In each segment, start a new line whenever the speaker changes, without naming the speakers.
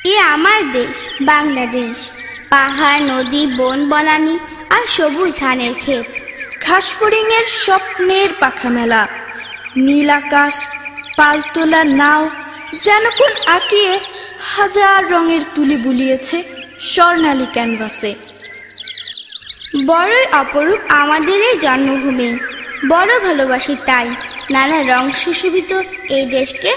এ আমার দেশ বাংলাদেশ, পাহাড় নদী বন বনানী আর সবুজ ধানের ক্ষেত।
ঘাসফড়িংয়ের স্বপ্নের পাখা মেলা, নীল আকাশ, পালতোলা নাও যেন কোন আঁকিয়ে হাজার রঙের তুলি বুলিয়েছে স্বর্ণালী ক্যানভাসে।
বড়ই অপরূপ আমাদের এই জন্মভূমি, বড় ভালোবাসি তাই নানা রং সুশোভিত এই দেশকে।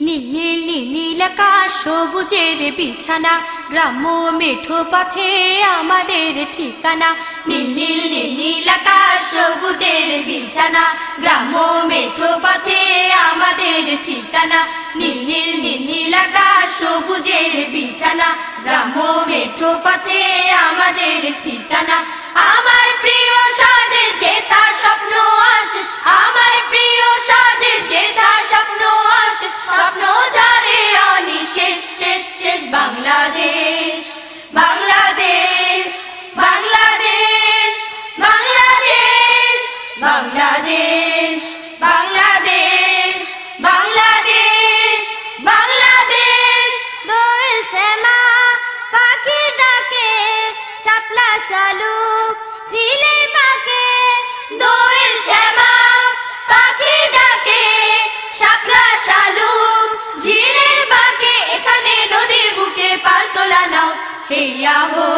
নীল নীল নীল নীল আকাশ, সবুজের বিছানা, গ্রাম্য মেঠো পথে আমাদের ঠিকানা। নীল নীল নীল নীল আকাশ, সবুজের বিছানা, গ্রাম্য মেঠো পথে আমাদের ঠিকানা। নীল নীল নীল নীল আকাশ, সবুজের বিছানা, গ্রাম্য মেঠো পথে আমাদের ঠিকানা। আমার প্রিয় স্বাদের জেতা স্বপ্ন আশিস, আমার প্রিয় স্বাদের জেতা স্বপ্ন আশিস, স্বপ্ন যারে অনিশেষ শেষ শেষ। বাংলাদেশ বাংলাদেশ বাংলাদেশ বাংলাদেশ বাংলাদেশ বাংলাদেশ বাংলাদেশ বাংলাদেশ।
দোয়েল শ্যামা পাখি ডাকে, শাপলা শালুক ঝিলের বাঁকে।
দোয়েল শ্যামা পাখি ডাকে, শাপলা শালুক ঝিলের বাঁকে। এখানে নদীর বুকে পালতোলা নাও, হেইয়া হো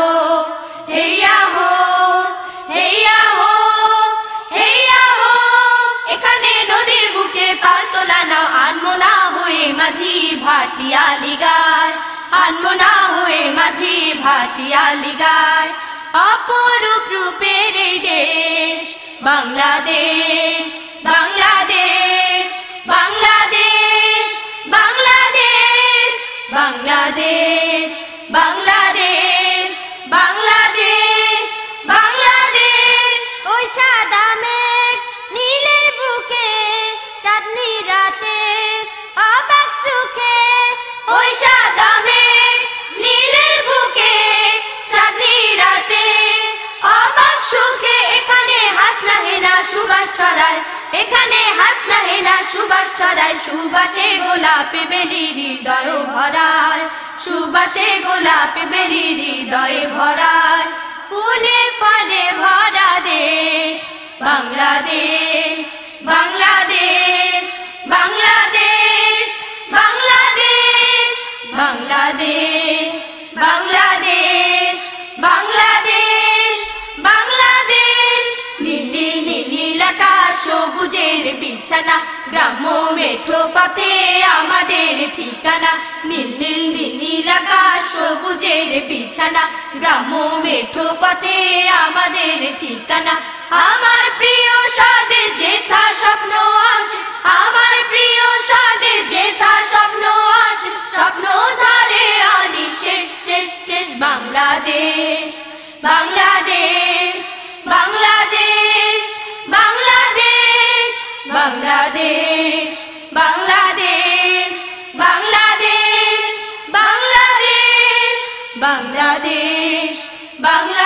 হেইয়া হো হেইয়া হো হেইয়া হো। এখানে নদীর বুকে পালতোলা নাও, আনমনা হয়ে মাঝি ভাটিয়ালি গায়, আনমনা হয়ে মাঝি ভাটিয়ালি গায়। অপরূপ রূপের এই দেশ বাংলাদেশ বাংলাদেশ বাংলাদেশ বাংলাদেশ বাংলাদেশ বাংলাদেশ বাংলাদেশ বাংলাদেশ।
ওই সাদা মেঘ নীলের বুকে, চাঁদনি রাতে অবাক সুখে।
ওই সাদা মেঘ নীলের বুকে, চাঁদনি রাতে অবাক সুখে। এখানে হাসনা হেনা সুবাস ছড়ায়, এখানে হাসনা হেনা সুবাস ছড়ায়। সুবাসে গোলাপে বেলি হৃদয় ভরায়, সুবাসে গোলাপে বেলি হৃদয় ভরায়। ফুলে ফলে ভরা দেশ বাংলাদেশ বাংলাদেশ বাংলাদেশ বাংলাদেশ বাংলাদেশ বাংলাদেশ বাংলাদেশ বাংলাদেশ। নীল নীল নীল নীল আকাশ, সবুজের বিছানা, গ্রাম্য মেঠো পথে আমাদের ঠিকানা। নীল নীল নীল নীল আকাশ, সবুজের বিছানা, গ্রাম্য মেঠো পথে আমাদের ঠিকানা। আমার প্রিয় স্বাদে জেঠা স্বপ্ন আশিস, আমার প্রিয় স্বাদে জেঠা স্বপ্ন আশিস, স্বপ্ন ঝরে অনিশেষ শেষ শেষ। বাংলাদেশ বাংলাদেশ বাংলাদেশ বাংলাদেশ বাংলাদেশ বাংলাদেশ বাংলাদেশ বাংলাদেশ বাংলাদেশ বাংলাদেশ।